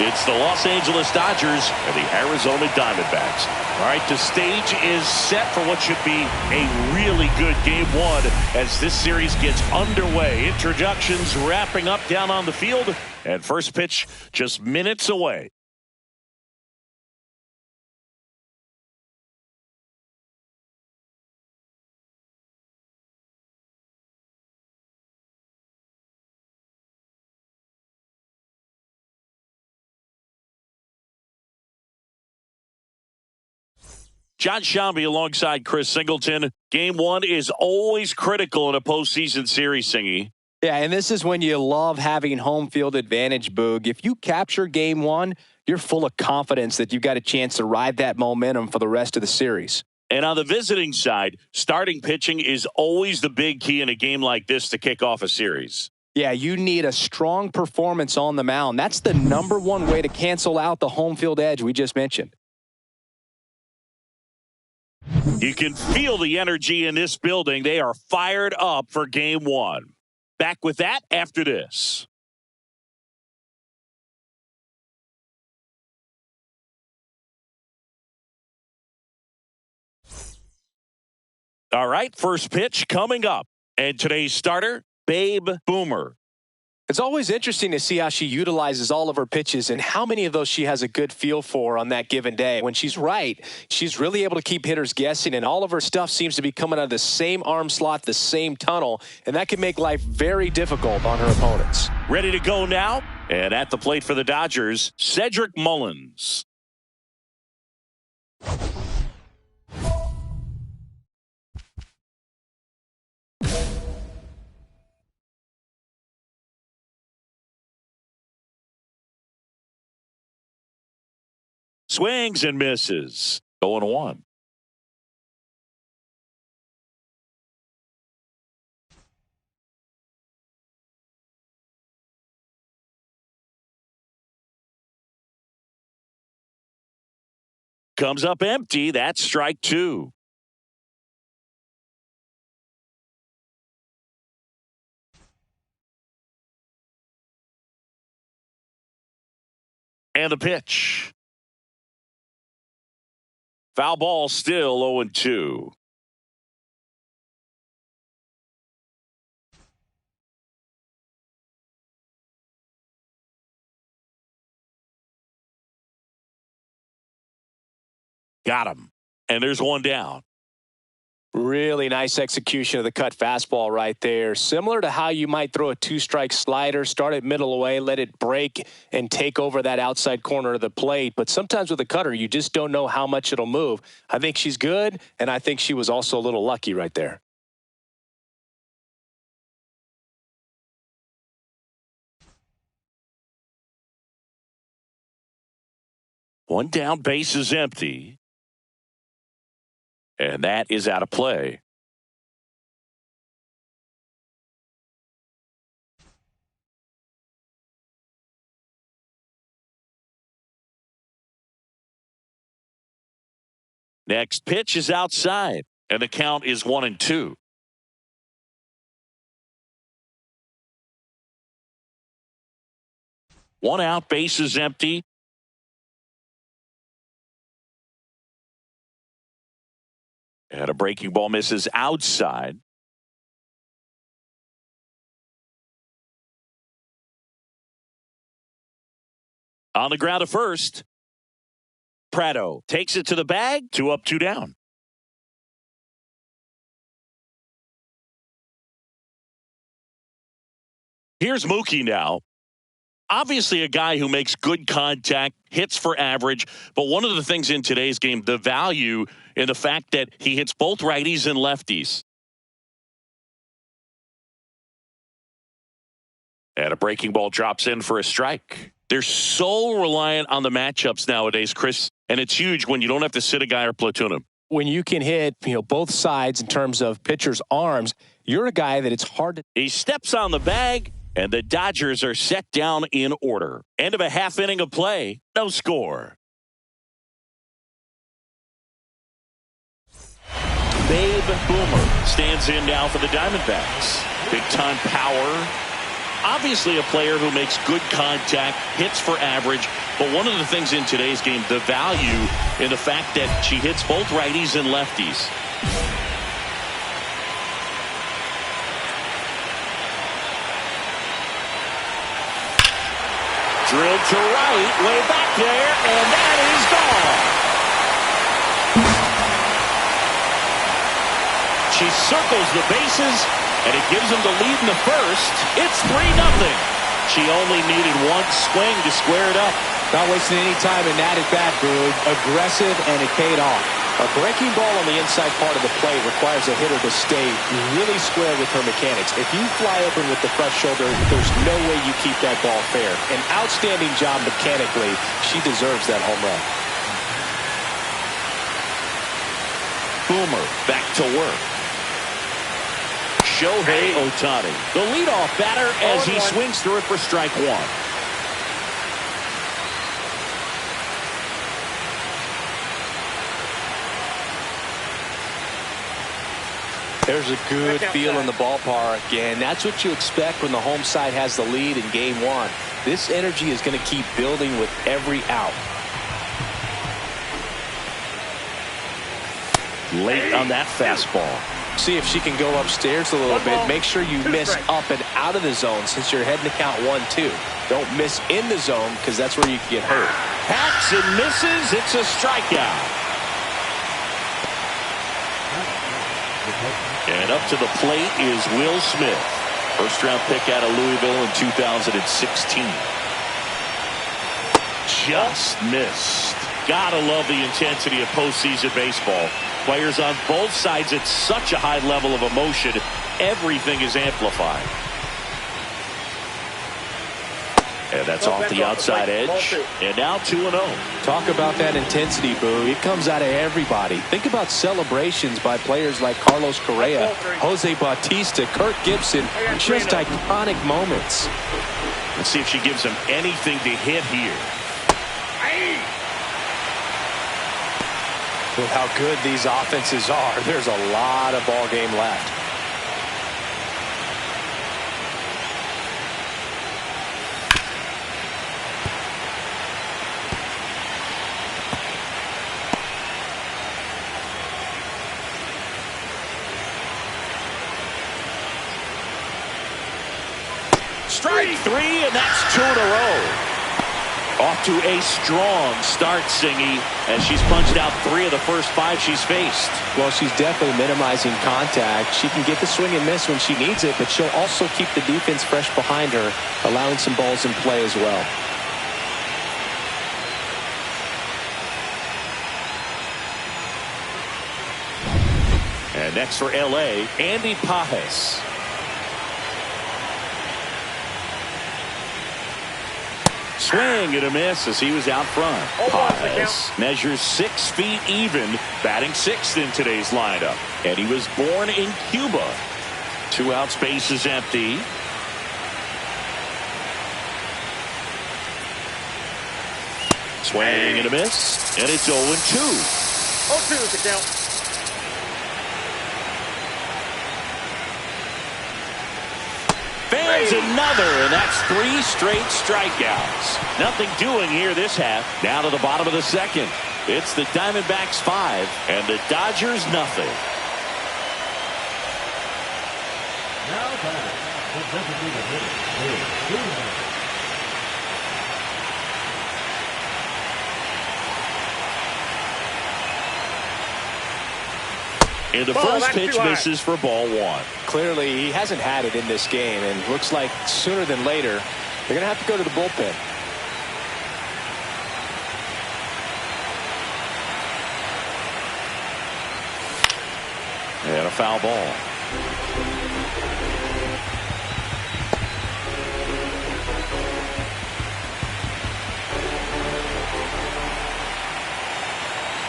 It's the Los Angeles Dodgers and the Arizona Diamondbacks. All right, the stage is set for what should be a really good game one as this series gets underway. Introductions wrapping up down on the field, and first pitch just minutes away. John Shambi alongside Chris Singleton. Game one is always critical in a postseason series, Singy. Yeah, and this is when you love having home field advantage, Boog. If you capture game one, you're full of confidence that you've got a chance to ride that momentum for the rest of the series. And on the visiting side, starting pitching is always the big key in a game like this to kick off a series. Yeah, you need a strong performance on the mound. That's the number one way to cancel out the home field edge we just mentioned. You can feel the energy in this building. They are fired up for game one. Back with that after this. All right, first pitch coming up. And today's starter, Babe Boomer. It's always interesting to see how she utilizes all of her pitches and how many of those she has a good feel for on that given day. When she's right, she's really able to keep hitters guessing, and all of her stuff seems to be coming out of the same arm slot, the same tunnel, and that can make life very difficult on her opponents. Ready to go now, and at the plate for the Dodgers, Cedric Mullins. Swings and misses. 0-1. Comes up empty. That's strike two. And the pitch. Foul ball, still 0-2. Got him. And there's one down. Really nice execution of the cut fastball right there. Similar to how you might throw a two-strike slider, start it middle away, let it break and take over that outside corner of the plate. But sometimes with a cutter, you just don't know how much it'll move. I think she's good, and I think she was also a little lucky right there. One down, base is empty. And that is out of play. Next pitch is outside, and the count is 1-2. One out, base is empty. And a breaking ball misses outside. On the ground to first. Prado takes it to the bag. 2 up, 2 down. Here's Mookie now. Obviously a guy who makes good contact, hits for average, but one of the things in today's game, the value in the fact that he hits both righties and lefties. And a breaking ball drops in for a strike. They're so reliant on the matchups nowadays, Chris, and it's huge when you don't have to sit a guy or platoon him. When you can hit, both sides in terms of pitchers' arms, you're a guy that it's hard to. He steps on the bag. And the Dodgers are set down in order. End of a half inning of play. No score. Babe Boomer stands in now for the Diamondbacks. Big time power. Obviously a player who makes good contact, hits for average, but one of the things in today's game, the value in the fact that she hits both righties and lefties. Drilled to right, way back there, and that is gone. She circles the bases, and it gives them the lead in the first. It's 3-0. She only needed one swing to square it up. Not wasting any time in that at bat, Boog. Aggressive, and it paid off. A breaking ball on the inside part of the plate requires a hitter to stay really square with her mechanics. If you fly open with the front shoulder, there's no way you keep that ball fair. An outstanding job mechanically. She deserves that home run. Boomer back to work. Shohei Ohtani, the leadoff batter as he swings through it for strike one. There's a good feel in the ballpark, and that's what you expect when the home side has the lead in game one. This energy is going to keep building with every out. Late on that fastball. See if she can go upstairs a little bit. Make sure you miss up and out of the zone since you're heading to count 1-2. Don't miss in the zone because that's where you can get hurt. Hacks and misses. It's a strikeout. And up to the plate is Will Smith. First-round pick out of Louisville in 2016. Just missed. Gotta love the intensity of postseason baseball. Players on both sides at such a high level of emotion. Everything is amplified. And that's off the outside edge. And now 2-0. Talk about that intensity, Boo. It comes out of everybody. Think about celebrations by players like Carlos Correa, Jose Bautista, Kirk Gibson. Just iconic moments. Let's see if she gives him anything to hit here. With how good these offenses are, there's a lot of ball game left. Strike three, and that's 2 in a row. Off to a strong start, Singy, as she's punched out 3 of the first 5 she's faced. Well, she's definitely minimizing contact. She can get the swing and miss when she needs it, but she'll also keep the defense fresh behind her, allowing some balls in play as well. And next for L.A., Andy Pajes. Swing and a miss as he was out front. Pajes measures 6 feet even, batting 6th in today's lineup. And he was born in Cuba. 2 outs, base is empty. Swing and a miss, and it's 0-2. 0-2 is the count. Fans another, and that's 3 straight strikeouts. Nothing doing here this half. Down to the bottom of the second. It's the Diamondbacks 5 and the Dodgers nothing. Now batting, the designated hitter, And the first pitch misses for ball 1. Clearly, he hasn't had it in this game, and looks like sooner than later, they're going to have to go to the bullpen. And a foul ball.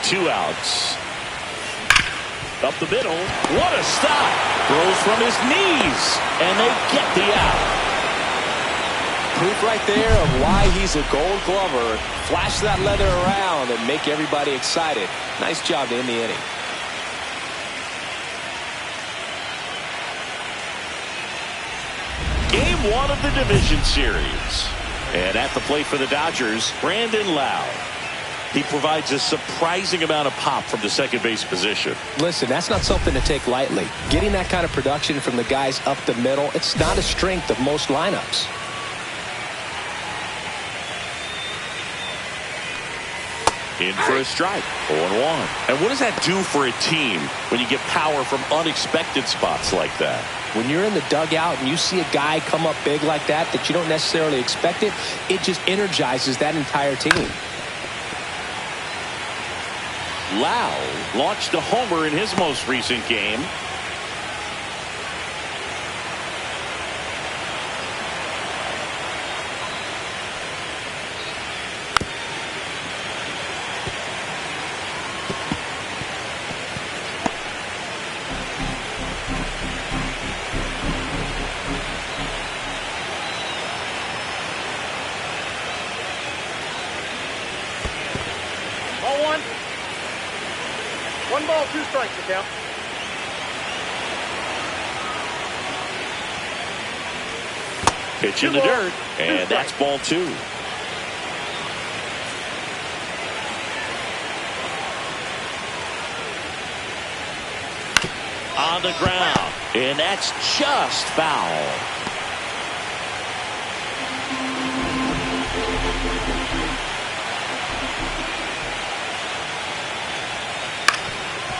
Two outs. Up the middle. What a stop. Throws from his knees. And they get the out. Proof right there of why he's a Gold Glover. Flash that leather around and make everybody excited. Nice job to end the inning. Game one of the division series. And at the plate for the Dodgers, Brandon Lau. He provides a surprising amount of pop from the second base position. Listen, that's not something to take lightly. Getting that kind of production from the guys up the middle, it's not a strength of most lineups. In for a strike, 0-1. And what does that do for a team when you get power from unexpected spots like that? When you're in the dugout and you see a guy come up big like that you don't necessarily expect it, it just energizes that entire team. Lau launched a homer in his most recent game. One ball, two strikes, the count. Pitch in the dirt, and that's ball two. On the ground, and that's just foul.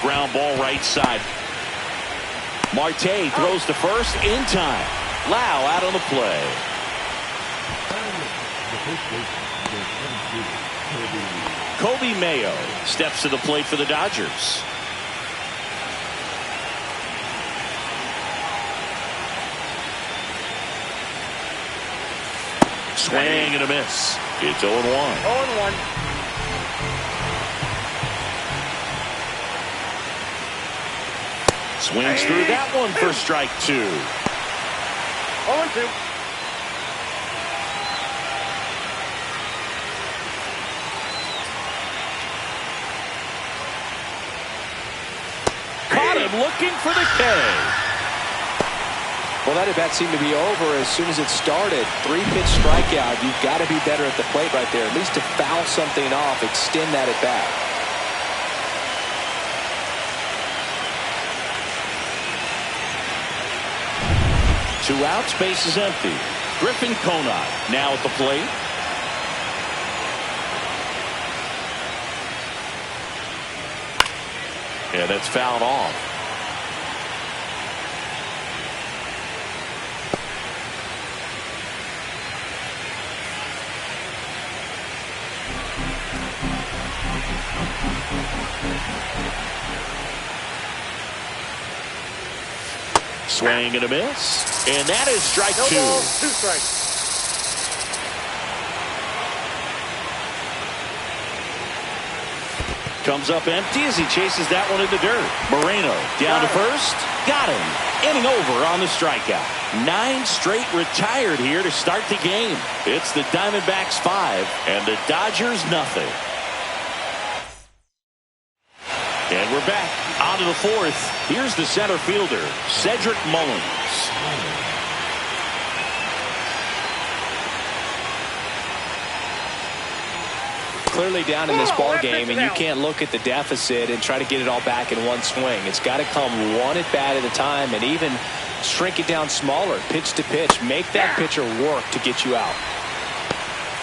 Ground ball right side. Marte throws to first in time. Lau out on the play. Kobe Mayo steps to the plate for the Dodgers. Swing and a miss. It's 0-1. 0-1. Swings through that one for strike two. 0-2. Caught him looking for the K. Well, that at bat seemed to be over as soon as it started. 3-pitch strikeout. You've got to be better at the plate right there. At least to foul something off, extend that at bat. Two outs, base is empty. Griffin Conant now at the plate. And it's fouled off. Swing and a miss. And that is strike two. Ball, two strikes. Comes up empty as he chases that one in the dirt. Moreno down to first. Got him. Inning over on the strikeout. 9 straight retired here to start the game. It's the Diamondbacks 5 and the Dodgers nothing. And we're back on to the fourth. Here's the center fielder, Cedric Mullins. Clearly down in this ball game, and you can't look at the deficit and try to get it all back in one swing. It's got to come one at bat at a time, and even shrink it down smaller, pitch to pitch. Make that pitcher work to get you out.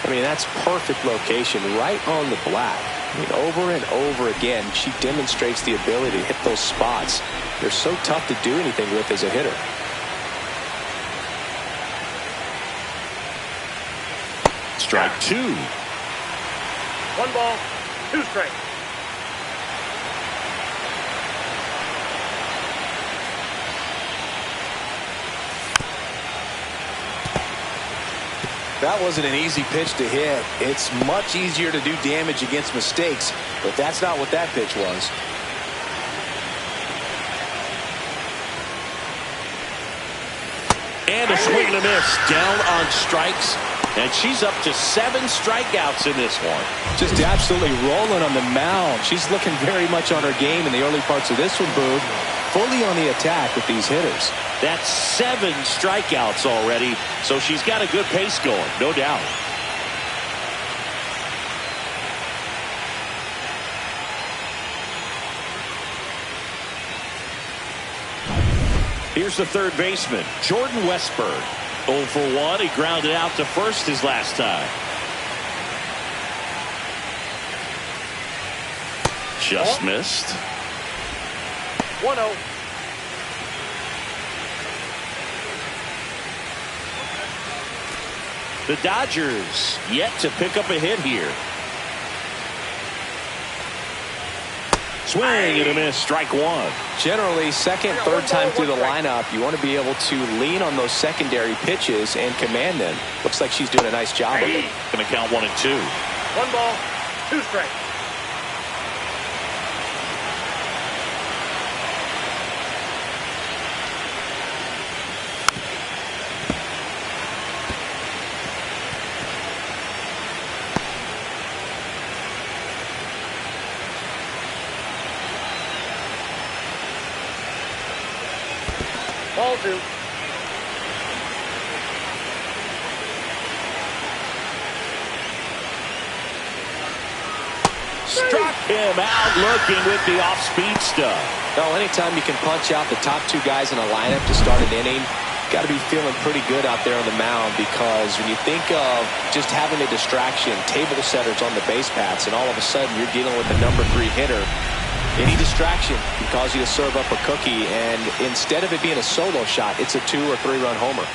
I mean, that's perfect location right on the black. I mean, over and over again, she demonstrates the ability to hit those spots. They're so tough to do anything with as a hitter. Strike two. One ball, two strikes. That wasn't an easy pitch to hit. It's much easier to do damage against mistakes, but that's not what that pitch was. And a swing and a miss. Down on strikes. And she's up to 7 strikeouts in this one. Just absolutely rolling on the mound. She's looking very much on her game in the early parts of this one, Boog. fully on the attack with these hitters. That's 7 strikeouts already, so she's got a good pace going, no doubt. Here's the third baseman, Jordan Westberg. 0 for 1. He grounded out to first his last time. Just missed. 1-0. The Dodgers yet to pick up a hit here. Swing and a miss, strike 1. Generally, second, third time through the lineup, you want to be able to lean on those secondary pitches and command them. Looks like she's doing a nice job of it. Going to count 1 and 2. 1 ball, 2 strikes. Ball 2. Struck him out looking with the off-speed stuff. No, anytime you can punch out the top 2 guys in a lineup to start an inning, got to be feeling pretty good out there on the mound, because when you think of just having a distraction, table setters on the base paths, and all of a sudden you're dealing with the number 3 hitter, any distraction can cause you to serve up a cookie, and instead of it being a solo shot, it's a 2 or 3 run homer.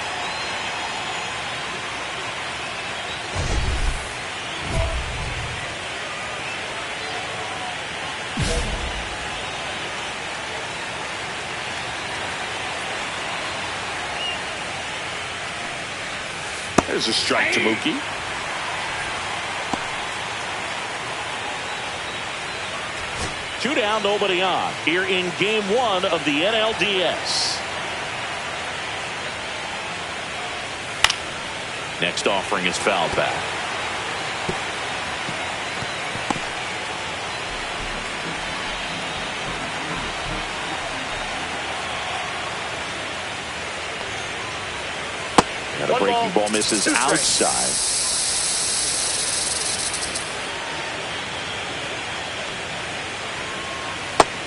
There's a strike to Mookie. Two down, nobody on here in game 1 of the NLDS. Next offering is fouled back. And a breaking ball misses outside.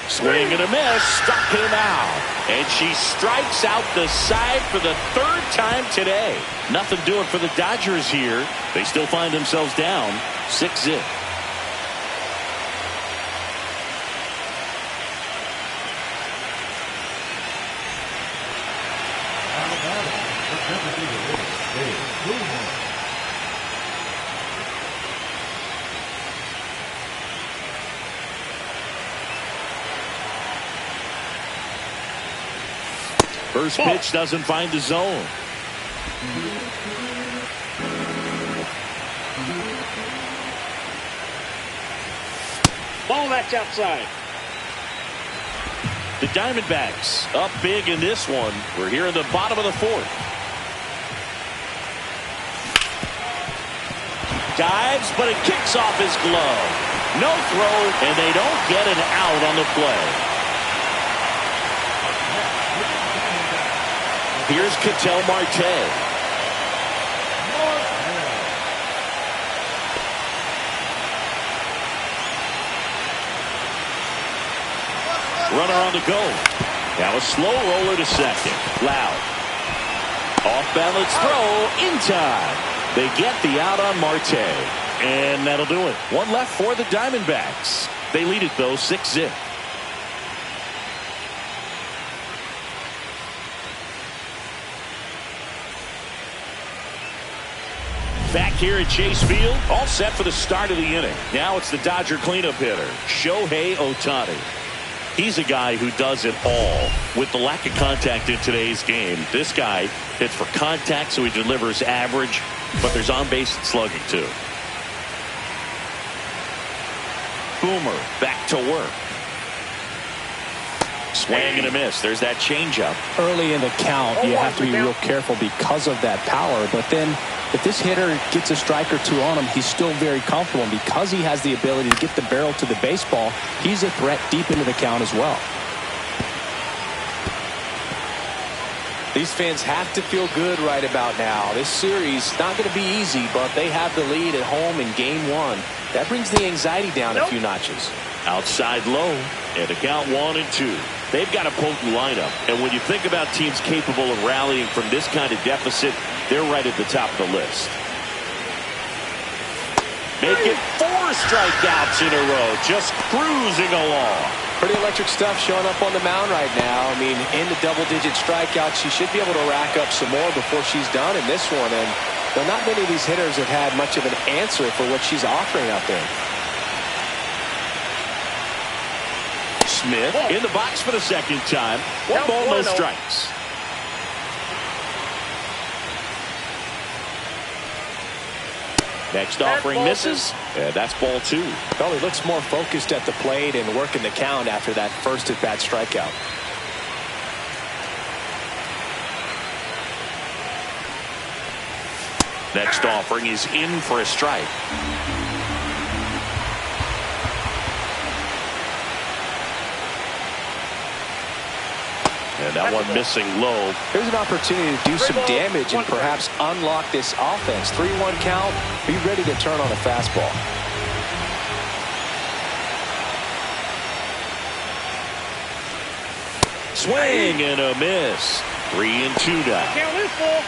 Swing and a miss, struck him out. And she strikes out the side for the 3rd time today. Nothing doing for the Dodgers here. They still find themselves down 6-0. First pitch doesn't find the zone. Ball that's outside. The Diamondbacks up big in this one. We're here in the bottom of the 4th. Dives, but it kicks off his glove. No throw, and they don't get an out on the play. Here's Ketel Marte. Runner on the go. Now a slow roller to second. Loud. Off balance throw in time. They get the out on Marte. And that'll do it. One left for the Diamondbacks. They lead it though 6-0. Back here at Chase Field, all set for the start of the inning. Now it's the Dodger cleanup hitter, Shohei Ohtani. He's a guy who does it all. With the lack of contact in today's game, this guy hits for contact, so he delivers average, but there's on-base slugging too. Boomer back to work. Swing and a miss. There's that changeup. Early in the count, you have to be real careful because of that power. But then if this hitter gets a strike or 2 on him, he's still very comfortable. And because he has the ability to get the barrel to the baseball, he's a threat deep into the count as well. These fans have to feel good right about now. This series not going to be easy, but they have the lead at home in game one. That brings the anxiety down a few notches. Outside low, and a count 1-2. They've got a potent lineup, and when you think about teams capable of rallying from this kind of deficit, they're right at the top of the list. Make it 4 strikeouts in a row, just cruising along. Pretty electric stuff showing up on the mound right now. I mean, in the double-digit strikeouts, she should be able to rack up some more before she's done in this one. And though not many of these hitters have had much of an answer for what she's offering out there. Smith in the box for the second time. 1 ball, no strikes. Next offering misses, and that's ball 2. Well, he looks more focused at the plate and working the count after that first at-bat strikeout. Next offering is in for a strike. And that one missing low. Here's an opportunity to do some damage and perhaps unlock this offense. 3-1 count. Be ready to turn on a fastball. Swing and a miss. 3-2 now. Can't lose, Bull.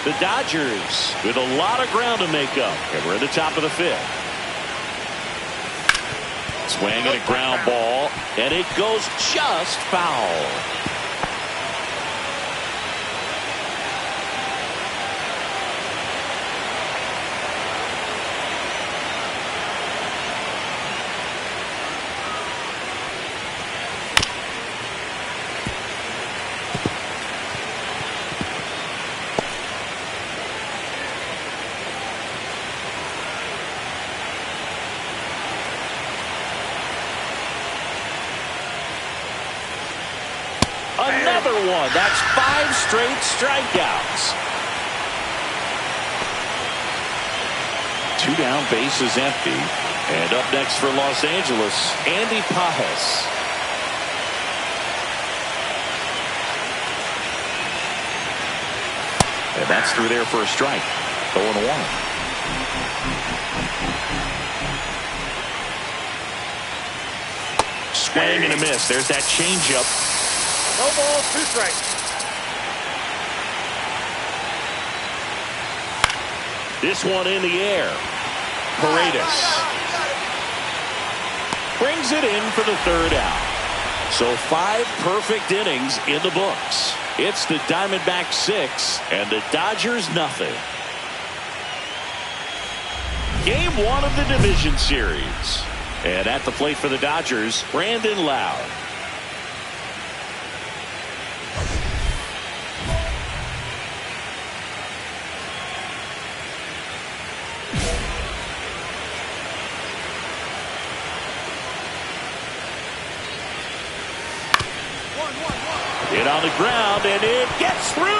The Dodgers with a lot of ground to make up. And we're at the top of the 5th. Swing and a ground ball, and it goes just foul. Another one. That's 5 straight strikeouts. 2 down, base is empty. And up next for Los Angeles, Andy Pajes. And that's through there for a strike. 0-1. Swing and a miss. There's that changeup. No ball, 2 strikes. This one in the air. Paredes brings it in for the 3rd out. So 5 perfect innings in the books. It's the Diamondbacks 6 and the Dodgers nothing. Game 1 of the division series. And at the plate for the Dodgers, Brandon Lowe. Hit on the ground, and it gets through.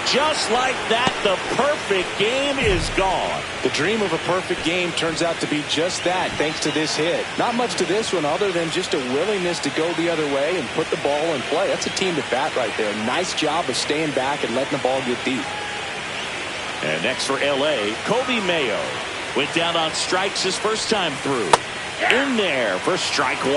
Just like that, the perfect game is gone. The dream of a perfect game turns out to be just that, thanks to this hit. Not much to this one other than just a willingness to go the other way and put the ball in play. That's a team to bat right there. Nice job of staying back and letting the ball get deep. And next for L.A., Kobe Mayo. Went down on strikes his first time through. In there for strike 1.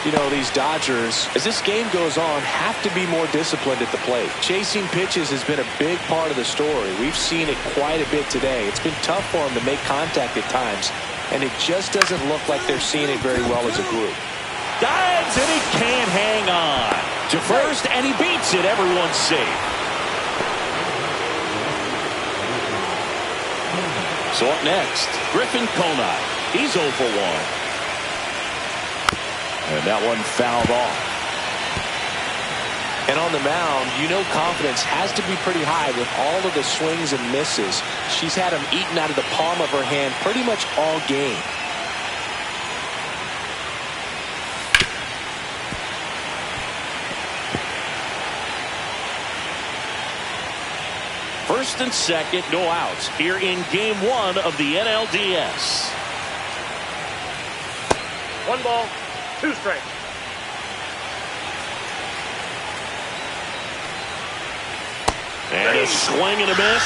You know, these Dodgers, as this game goes on, have to be more disciplined at the plate. Chasing pitches has been a big part of the story. We've seen it quite a bit today. It's been tough for them to make contact at times, and it just doesn't look like they're seeing it very well as a group. Dives, and he can't hang on. To first, and he beats it. Everyone's safe. So up next, Griffin Conine. He's 0 for 1. And that one fouled off. And on the mound, you know confidence has to be pretty high with all of the swings and misses. She's had them eaten out of the palm of her hand pretty much all game. First and second, no outs here in game 1 of the NLDS. 1 ball, 2 strikes. And a swing and a miss.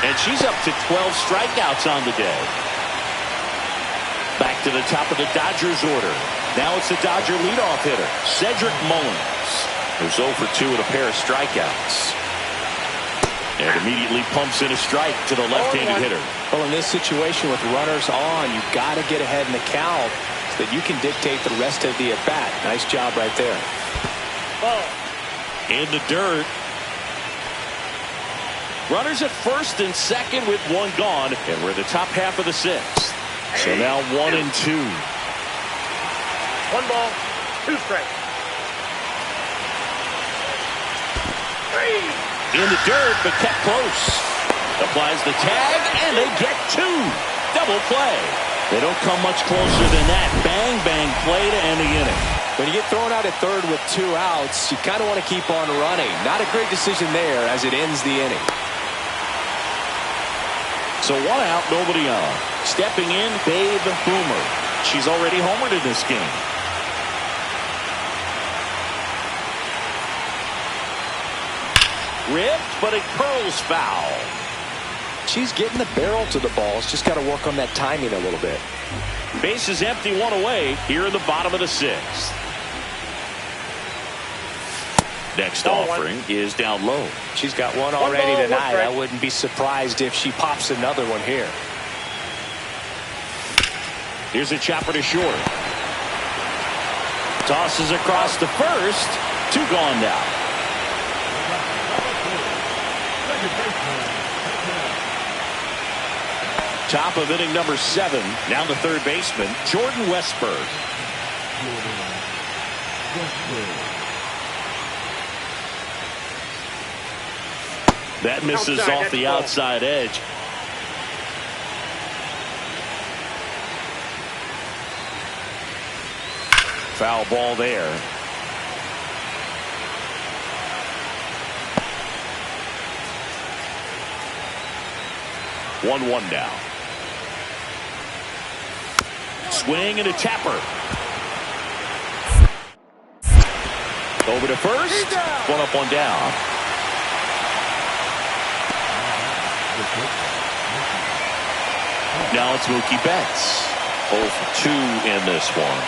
And she's up to 12 strikeouts on the day. Back to the top of the Dodgers order. Now it's the Dodger leadoff hitter, Cedric Mullins. Who's 0 for 2 with a pair of strikeouts. And immediately pumps in a strike to the left-handed hitter. Well, in this situation with runners on, you've got to get ahead in the count so that you can dictate the rest of the at-bat. Nice job right there. Ball. In the dirt. Runners at first and second with one gone, and we're in the top half of the sixth. So now 1 and 2. 1 ball, 2 strikes. 3. In the dirt, but kept close. Applies the tag, and they get 2. Double play. They don't come much closer than that. Bang, bang play to end the inning. When you get thrown out at third with 2 outs, you kind of want to keep on running. Not a great decision there as it ends the inning. So 1 out, nobody on. Stepping in, Babe Boomer. She's already homered in this game. Ripped, but it curls foul. She's getting the barrel to the balls. Just got to work on that timing a little bit. Base is empty, 1 away here in the bottom of the 6th. Next offering is down low. She's got one already tonight. I wouldn't be surprised if she pops another one here. Here's a chopper to short. Tosses across to first. 2 gone now. Top of inning number 7. Now the third baseman, Jordan Westberg. That misses off the outside edge. Foul ball there. One now. Swing and a tapper. Over to first. 1 up, 1 down. Now it's Mookie Betts. 0 for 2 in this one.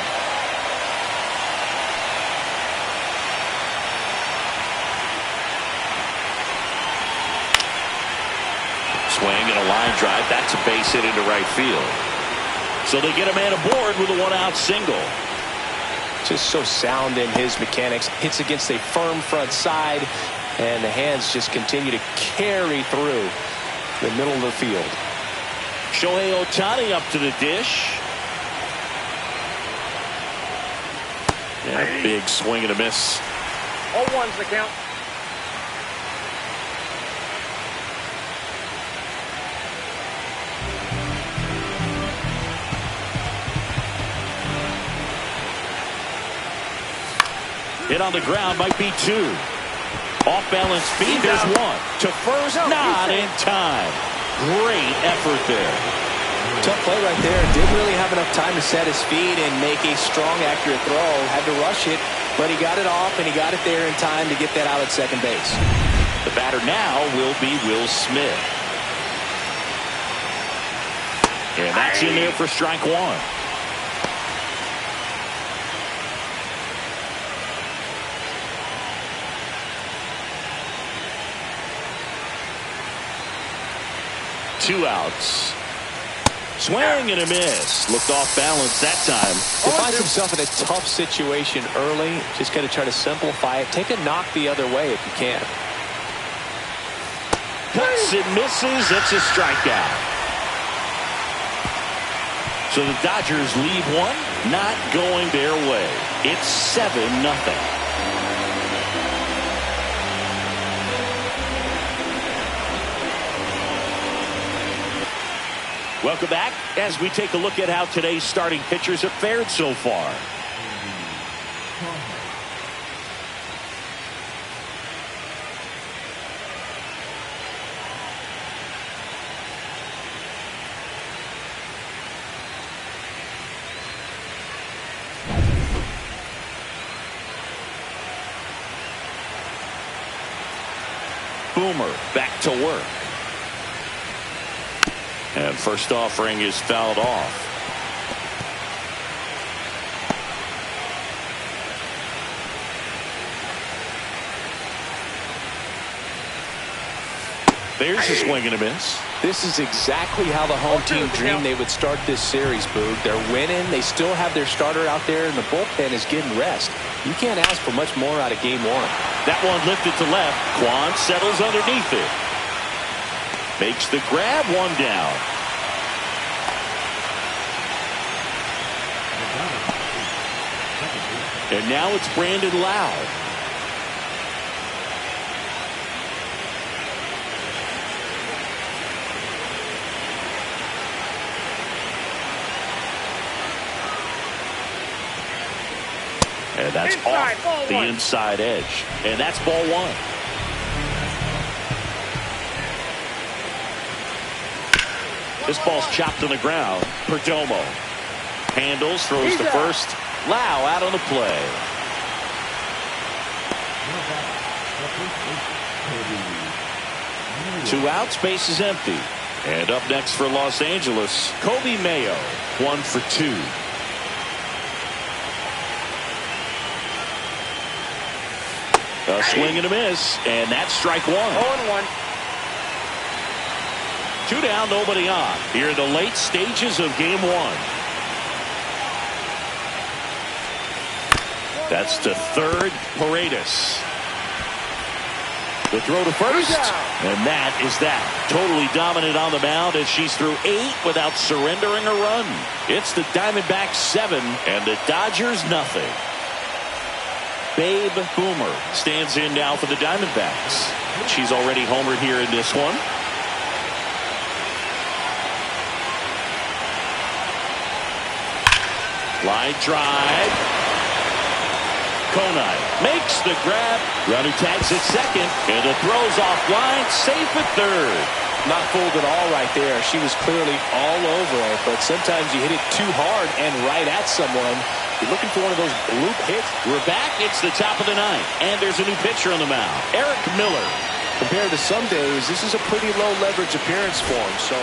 Swing and a line drive. That's a base hit into right field. So they get a man aboard with a 1-out single. Just so sound in his mechanics. Hits against a firm front side, and the hands just continue to carry through the middle of the field. Shohei Ohtani up to the dish. And a big swing and a miss. 0-1's the count. Hit on the ground, might be 2. Off balance speed, there's 1. To first, not in time. Great effort there. Tough play right there. Didn't really have enough time to set his feet and make a strong, accurate throw. Had to rush it, but he got it off, and he got it there in time to get that out at second base. The batter now will be Will Smith. And that's in there for strike 1. Two outs. Swing and a miss. Looked off balance that time. He finds himself in a tough situation early. Just got to try to simplify it. Take a knock the other way if you can. Cuts and misses. It's a strikeout. So the Dodgers lead 1. Not going their way. It's 7-0. Welcome back as we take a look at how today's starting pitchers have fared so far. Boomer Boomer back to work. And first offering is fouled off. There's a swing and a miss. This is exactly how the home team dreamed they would start this series, Boog. They're winning. They still have their starter out there, and the bullpen is getting rest. You can't ask for much more out of game one. That one lifted to left. Kwan settles underneath it. Makes the grab, one down. And now it's Brandon Lowe. And that's off the inside edge. And that's ball one. This ball's chopped on the ground. Perdomo handles, throws to first. Lau out on the play. Two out, space is empty. And up next for Los Angeles, Kobe Mayo, 1 for 2. A swing and a miss, and that's strike one. 0-1. 2 down, nobody on. Here in the late stages of game one. That's to third, Paredes. The throw to first, and that is that. Totally dominant on the mound as she's through 8 without surrendering a run. It's the Diamondbacks 7 and the Dodgers nothing. Babe Boomer stands in now for the Diamondbacks. She's already homered here in this one. Line drive. Konai makes the grab. Runner tags at second, and the throw's offline. Safe at third. Not fooled at all right there. She was clearly all over it, but sometimes you hit it too hard and right at someone. You're looking for one of those bloop hits. We're back. It's the top of the ninth, and there's a new pitcher on the mound, Eric Miller. Compared to some days, this is a pretty low leverage appearance for him, so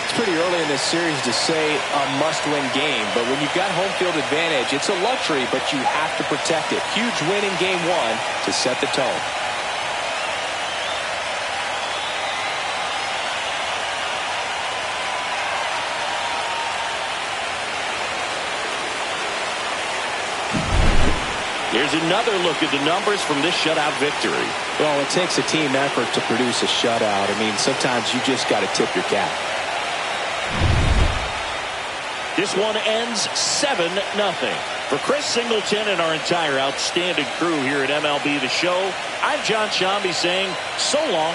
it's pretty early in this series to say a must-win game. But when you've got home field advantage, it's a luxury, but you have to protect it. Huge win in game one to set the tone. Here's another look at the numbers from this shutout victory. Well, it takes a team effort to produce a shutout. I mean, sometimes you just got to tip your cap. This one ends 7-0. For Chris Singleton and our entire outstanding crew here at MLB The Show, I'm John Shambi saying so long.